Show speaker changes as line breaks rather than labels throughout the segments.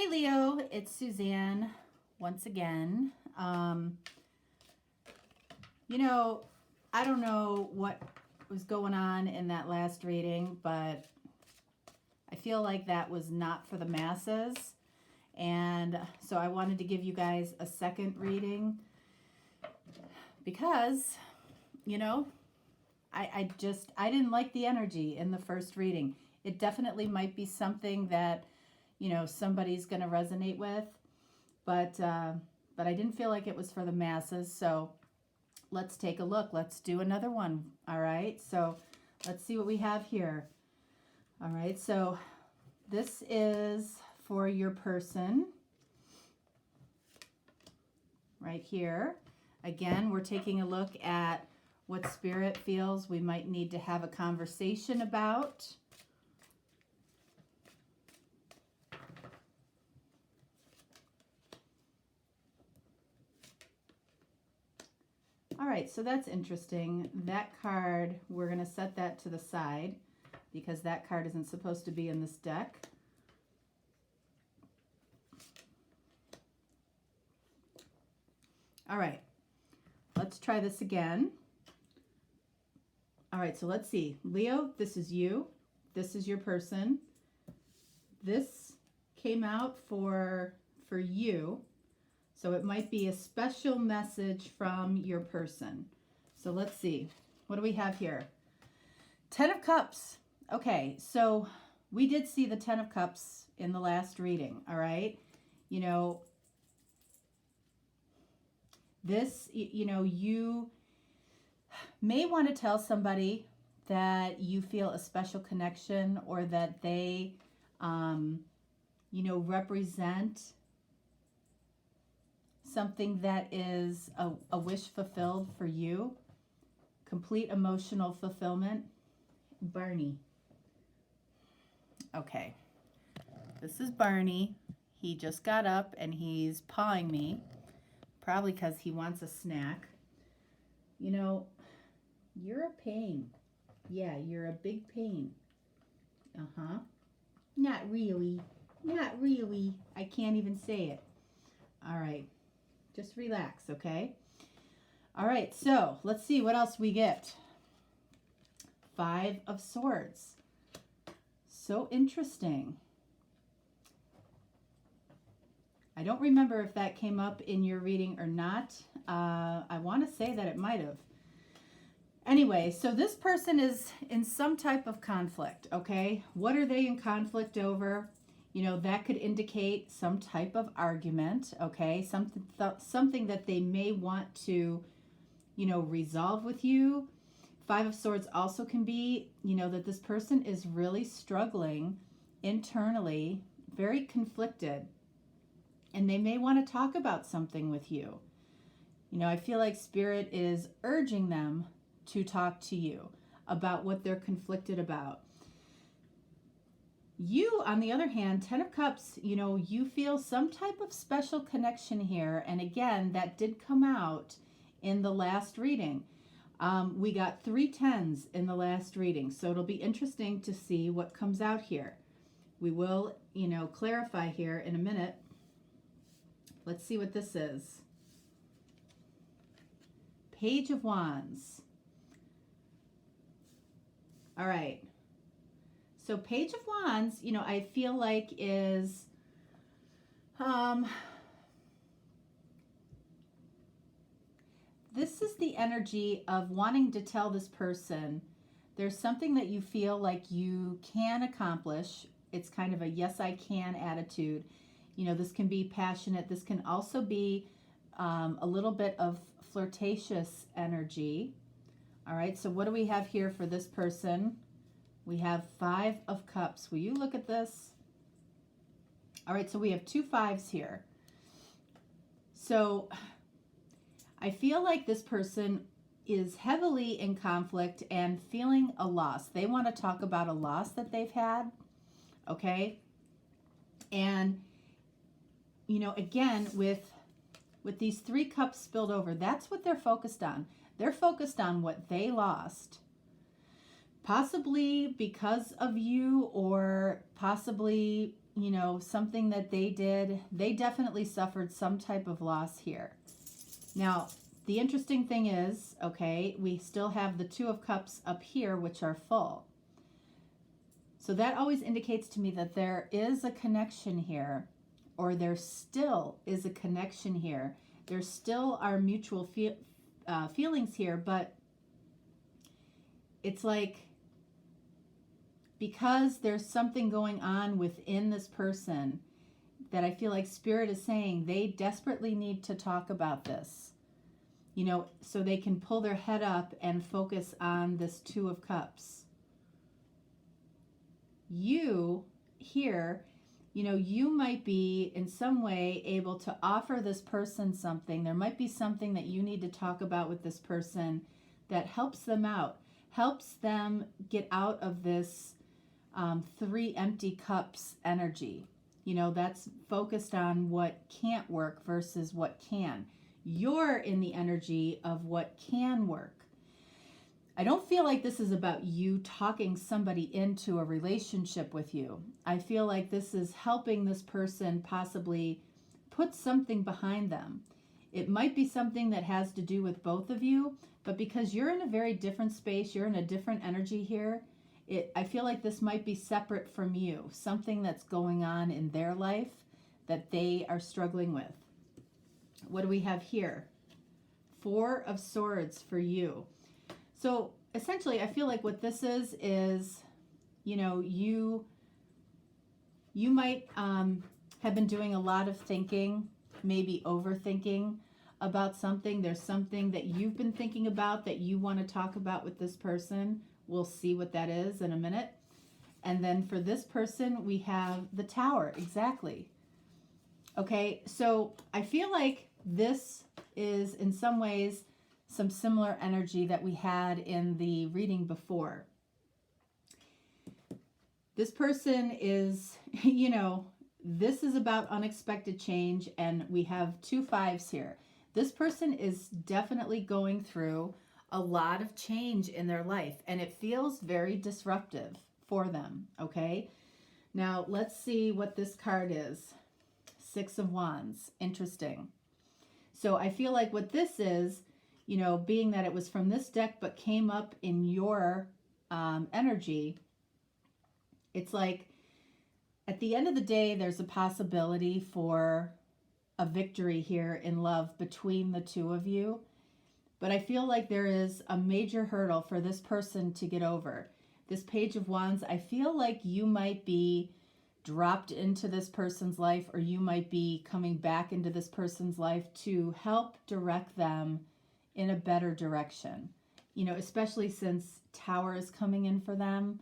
Hey Leo, it's Suzanne once again. I don't know what was going on in that last reading, but I feel like that was not for the masses. And so I wanted to give you guys a second reading because, I didn't like the energy in the first reading. It definitely might be something that somebody's going to resonate with, but I didn't feel like it was for the masses. So let's take a look. Let's do another one. All right. So let's see what we have here. All right. So this is for your person right here. Again, we're taking a look at what Spirit feels we might need to have a conversation about. All right, so that's interesting. That card, we're going to set that to the side because that card isn't supposed to be in this deck. All right, let's try this again. All right, so let's see. Leo, this is you. This is your person. This came out for you. So it might be a special message from your person. So let's see. What do we have here? 10 of Cups. Okay, so we did see the 10 of Cups in the last reading, all right? This, you may want to tell somebody that you feel a special connection or that they, represent something that is a wish fulfilled for you. Complete emotional fulfillment. Barney. Okay. This is Barney. He just got up and he's pawing me. Probably because he wants a snack. You're a pain. Yeah, you're a big pain. Uh-huh. Not really. Not really. I can't even say it. All right. Just relax, okay? All right, so let's see what else we get. 5 of Swords. So interesting. I don't remember if that came up in your reading or not. I want to say that it might have. Anyway, so this person is in some type of conflict, okay? What are they in conflict over? That could indicate some type of argument, okay? Something that they may want to, resolve with you. 5 of Swords also can be, that this person is really struggling internally, very conflicted, and they may want to talk about something with you. I feel like Spirit is urging them to talk to you about what they're conflicted about. You, on the other hand, 10 of Cups, you feel some type of special connection here. And again, that did come out in the last reading. We got 3 10s in the last reading. So it'll be interesting to see what comes out here. We will, clarify here in a minute. Let's see what this is. Page of Wands. All right. So Page of Wands, I feel like is, this is the energy of wanting to tell this person there's something that you feel like you can accomplish. It's kind of a yes, I can attitude. This can be passionate. This can also be a little bit of flirtatious energy. All right, so what do we have here for this person? We have 5 of Cups. Will you look at this? All right, so we have 2 5s here. So I feel like this person is heavily in conflict and feeling a loss. They want to talk about a loss that they've had, okay? And, again, with these 3 cups spilled over, that's what they're focused on. They're focused on what they lost. Possibly because of you, or possibly you know, something that they did. They definitely suffered some type of loss here. Now, the interesting thing is, okay, we still have the Two of Cups up here, which are full. So that always indicates to me that there is a connection here, or there still is a connection here. There still are mutual feelings here, but it's like, because there's something going on within this person that I feel like Spirit is saying they desperately need to talk about this, you know, so they can pull their head up and focus on this Two of Cups. You here, you know, you might be in some way able to offer this person something. There might be something that you need to talk about with this person that helps them out, helps them get out of this three empty cups energy. You know, that's focused on what can't work versus what can. You're in the energy of what can work. I don't feel like this is about you talking somebody into a relationship with you. I feel like this is helping this person possibly put something behind them. It might be something that has to do with both of you, but because you're in a very different space, you're in a different energy here, I feel like this might be separate from you, something that's going on in their life that they are struggling with. What do we have here? Four of Swords for you. So essentially, I feel like what this is, you know, you might have been doing a lot of thinking, maybe overthinking about something. There's something that you've been thinking about that you want to talk about with this person. We'll see what that is in a minute. And then for this person, we have the Tower. Exactly. Okay, so I feel like this is in some ways some similar energy that we had in the reading before. This person is, you know, this is about unexpected change, and we have two fives here. This person is definitely going through a lot of change in their life, and it feels very disruptive for them, okay? Now, let's see what this card is. Six of Wands. Interesting. So I feel like what this is, you know, being that it was from this deck but came up in your energy, it's like at the end of the day, there's a possibility for a victory here in love between the two of you. But I feel like there is a major hurdle for this person to get over. This Page of Wands, I feel like you might be dropped into this person's life, or you might be coming back into this person's life to help direct them in a better direction. You know, especially since Tower is coming in for them.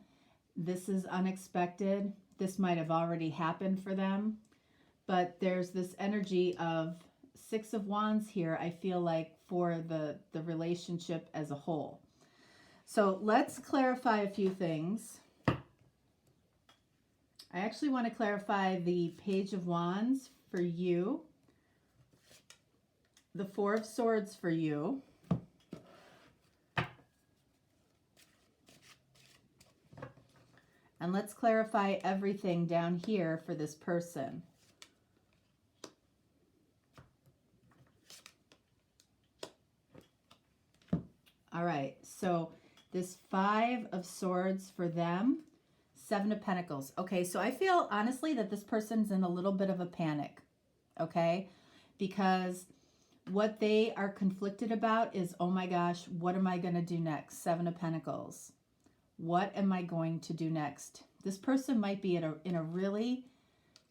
This is unexpected. This might have already happened for them. But there's this energy of Six of Wands here, I feel like, for the relationship as a whole. So let's clarify a few things. I actually want to clarify the Page of Wands for you, the Four of Swords for you, and let's clarify everything down here for this person. All right, so this Five of Swords for them, Seven of Pentacles. Okay, so I feel honestly that this person's in a little bit of a panic, okay? Because what they are conflicted about is, oh my gosh, what am I going to do next? Seven of Pentacles. What am I going to do next? This person might be in a really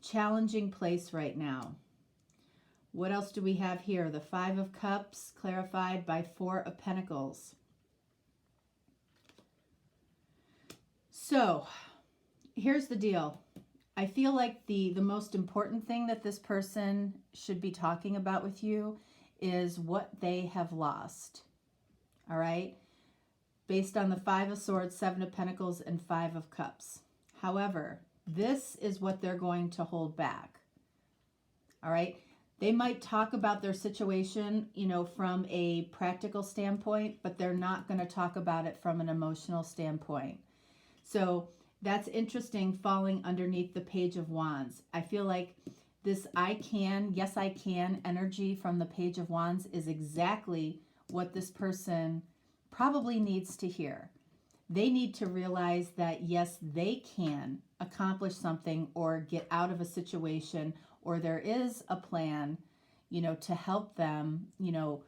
challenging place right now. What else do we have here? The Five of Cups clarified by Four of Pentacles. So here's the deal. I feel like the most important thing that this person should be talking about with you is what they have lost. All right? Based on the Five of Swords, Seven of Pentacles, and Five of Cups. However, this is what they're going to hold back. All right? They might talk about their situation, you know, from a practical standpoint, but they're not going to talk about it from an emotional standpoint. So That's interesting, falling underneath the Page of Wands. I feel like this I can, yes I can energy from the Page of Wands is exactly what this person probably needs to hear. They need to realize that yes, they can accomplish something or get out of a situation, or there is a plan, you know, to help them, you know,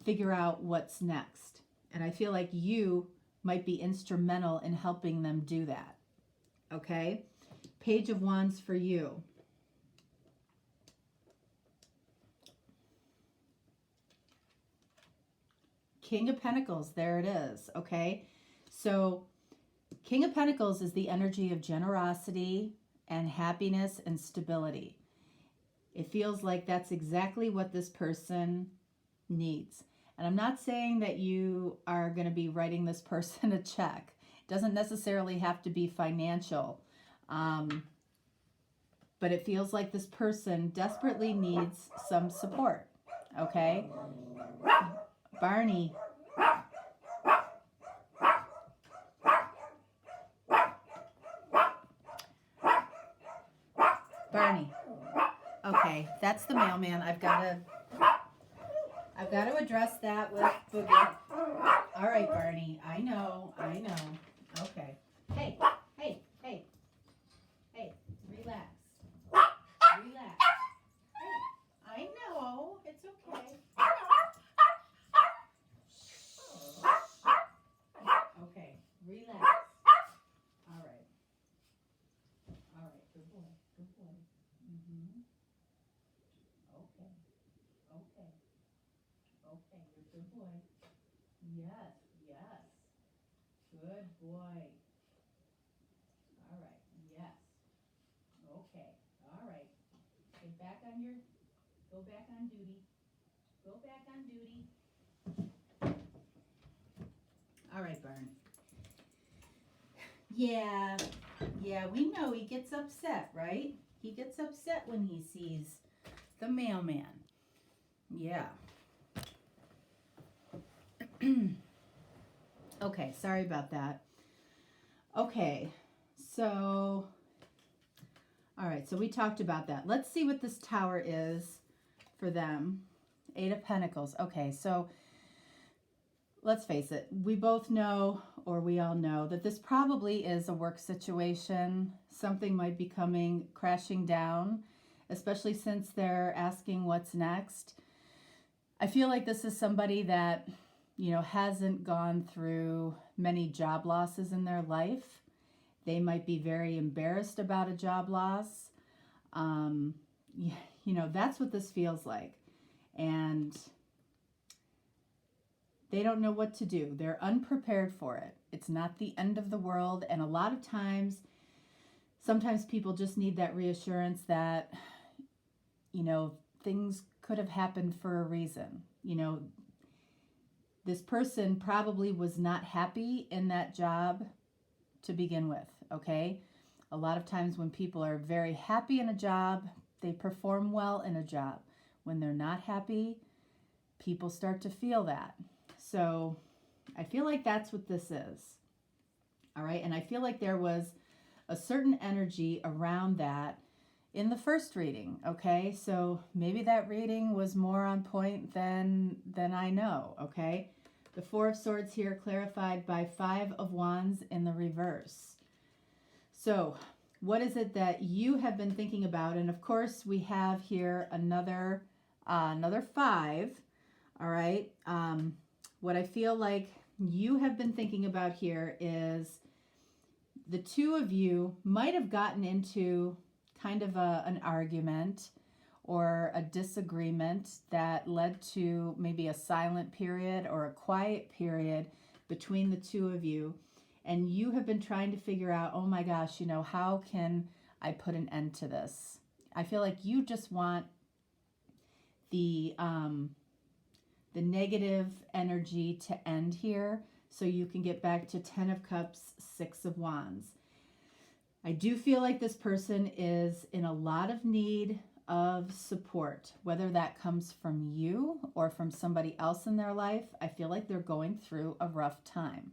figure out what's next. And I feel like you might be instrumental in helping them do that. Okay? Page of Wands for you. King of Pentacles, there it is. Okay? So, King of Pentacles is the energy of generosity and happiness and stability. It feels like that's exactly what this person needs. And I'm not saying that you are going to be writing this person a check. It doesn't necessarily have to be financial. But it feels like this person desperately needs some support. Okay? Barney. Barney. Okay, that's the mailman. I've got to address that with Boogie. All right, Barney. I know. Okay. Hey, relax. Relax. Hey, I know. It's okay. Okay, relax. All right. Good boy. Mm-hmm. Okay. You're a good boy. Yes. Good boy. All right. Yes. Okay. All right. Go back on duty. All right, Barney. Yeah, we know he gets upset, right? He gets upset when he sees the mailman. Yeah. Okay, sorry about that. Okay, so, all right, so we talked about that. Let's see what this Tower is for them. 8 of Pentacles. Okay, so let's face it. We both know, or we all know, that this probably is a work situation. Something might be coming crashing down, especially since they're asking what's next. I feel like this is somebody that, you know, hasn't gone through many job losses in their life. They might be very embarrassed about a job loss. You know, that's what this feels like. And they don't know what to do. They're unprepared for it. It's not the end of the world. And a lot of times, sometimes people just need that reassurance that, you know, things could have happened for a reason. You know, this person probably was not happy in that job to begin with, okay? A lot of times when people are very happy in a job, they perform well in a job. When they're not happy, people start to feel that. So I feel like that's what this is. All right. And I feel like there was a certain energy around that in the first reading. Okay. So maybe that reading was more on point than I know. Okay. The 4 of Swords here clarified by 5 of Wands in the reverse. So what is it that you have been thinking about? And of course we have here another 5. All right. What I feel like you have been thinking about here is the two of you might have gotten into kind of an argument or a disagreement that led to maybe a silent period or a quiet period between the two of you. And you have been trying to figure out, oh my gosh, you know, how can I put an end to this? I feel like you just want the negative energy to end here so you can get back to 10 of Cups, 6 of Wands. I do feel like this person is in a lot of need of support, whether that comes from you or from somebody else in their life. I feel like they're going through a rough time.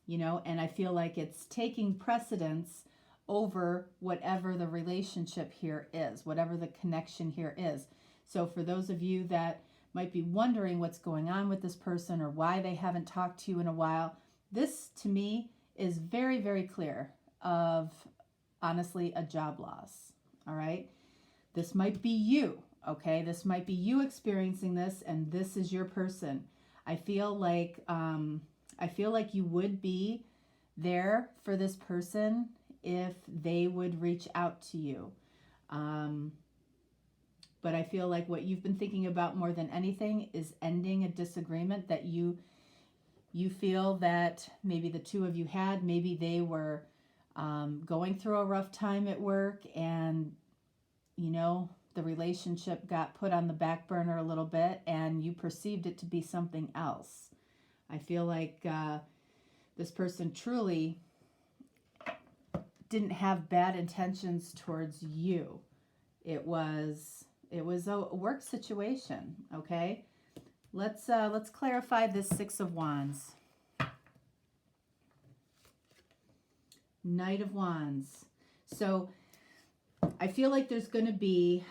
you know, and I feel like it's taking precedence over whatever the relationship here is, whatever the connection here is. So for those of you that might be wondering what's going on with this person or why they haven't talked to you in a while, this to me is very, very clear of honestly a job loss. All right. This might be you. Okay. This might be you experiencing this, and this is your person. I feel like you would be there for this person if they would reach out to you. But I feel like what you've been thinking about more than anything is ending a disagreement that you feel that maybe the two of you had. Maybe they were going through a rough time at work, and, you know, the relationship got put on the back burner a little bit, and you perceived it to be something else. I feel like this person truly didn't have bad intentions towards you. It was a work situation, okay? Let's clarify this Six of Wands. Knight of Wands. So I feel like there's going to be,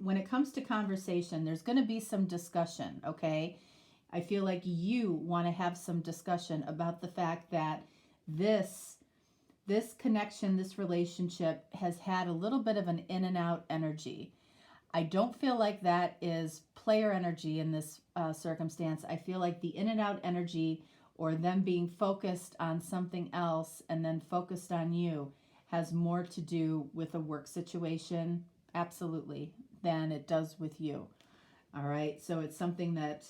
when it comes to conversation, there's going to be some discussion, okay? I feel like you want to have some discussion about the fact that this connection, this relationship has had a little bit of an in and out energy. I don't feel like that is player energy in this circumstance. I feel like the in and out energy, or them being focused on something else and then focused on you, has more to do with a work situation, absolutely, than it does with you. All right, so it's something that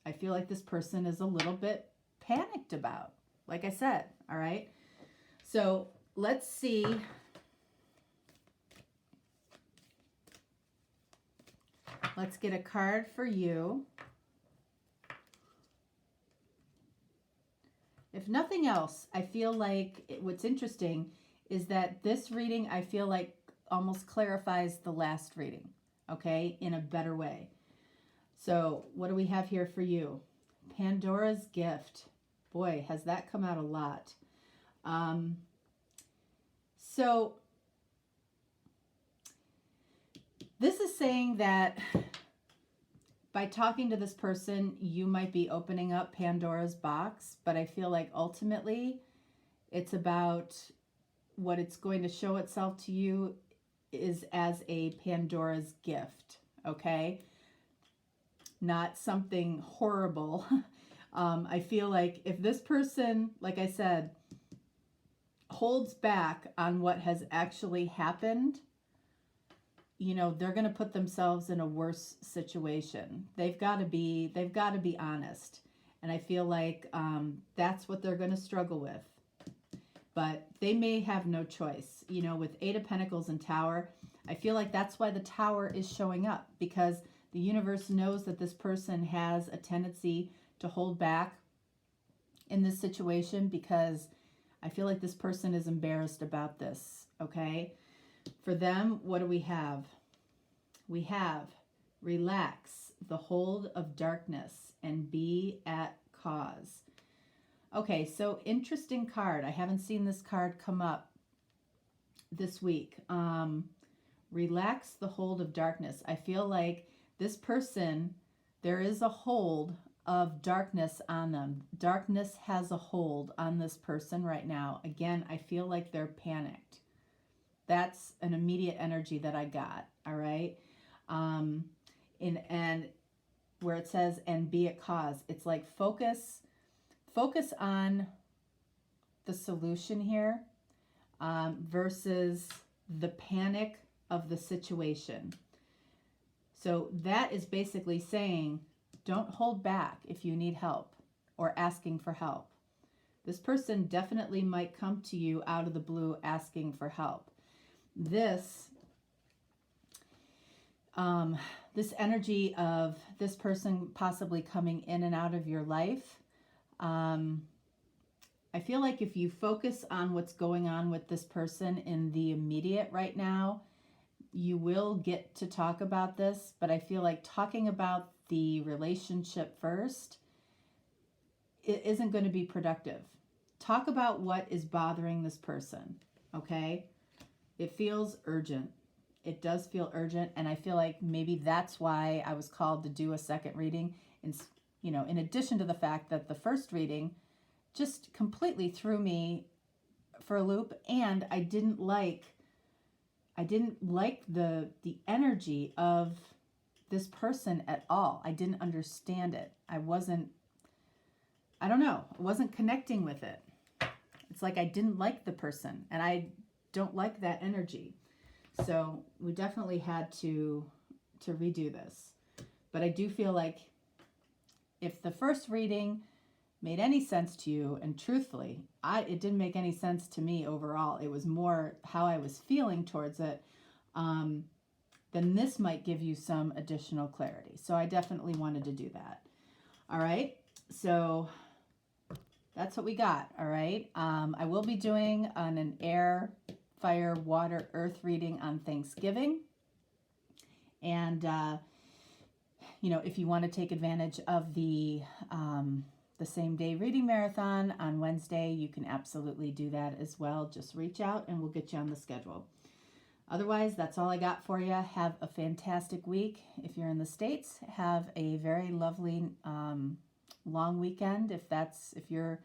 I feel like this person is a little bit panicked about, like I said. All right, so let's see. Let's get a card for you. If nothing else, I feel like what's interesting is that this reading, I feel like, almost clarifies the last reading, okay, in a better way. So what do we have here for you? Pandora's gift. Boy, has that come out a lot. So this is saying that by talking to this person, you might be opening up Pandora's box, but I feel like ultimately it's about what it's going to show itself to you is as a Pandora's gift, okay? Not something horrible. I feel like if this person, like I said, holds back on what has actually happened, you know, they're going to put themselves in a worse situation. They've got to be honest. And I feel like that's what they're going to struggle with. But they may have no choice. You know, with Eight of Pentacles and Tower, I feel like that's why the Tower is showing up, because the universe knows that this person has a tendency to hold back in this situation, because I feel like this person is embarrassed about this, okay? For them, what do we have? We have relax the hold of darkness and be at cause. Okay, so interesting card. I haven't seen this card come up this week. Relax the hold of darkness. I feel like this person, there is a hold of darkness on them. Darkness has a hold on this person right now. Again, I feel like they're panicked. That's an immediate energy that I got, all right? And where it says, and be at cause, it's like focus on the solution here versus the panic of the situation. So that is basically saying, don't hold back if you need help or asking for help. This person definitely might come to you out of the blue asking for help. This energy of this person possibly coming in and out of your life, I feel like if you focus on what's going on with this person in the immediate right now, you will get to talk about this, but I feel like talking about the relationship first it isn't going to be productive. Talk about what is bothering this person, okay? It feels urgent. It does feel urgent, and I feel like maybe that's why I was called to do a second reading. And, you know, in addition to the fact that the first reading just completely threw me for a loop, and I didn't like the energy of this person at all. I didn't understand it. I don't know. I wasn't connecting with it. It's like I didn't like the person, and I don't like that energy. So we definitely had to redo this. But I do feel like if the first reading made any sense to you, and truthfully, it didn't make any sense to me overall. It was more how I was feeling towards it. Then this might give you some additional clarity. So I definitely wanted to do that. All right. So that's what we got. All right. I will be doing an air, fire, water, earth reading on Thanksgiving. And, you know, if you want to take advantage of the same day reading marathon on Wednesday, you can absolutely do that as well. Just reach out and we'll get you on the schedule. Otherwise, that's all I got for you. Have a fantastic week. If you're in the States, have a very lovely long weekend if you're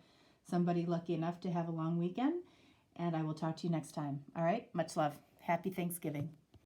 somebody lucky enough to have a long weekend. And I will talk to you next time. All right? Much love. Happy Thanksgiving.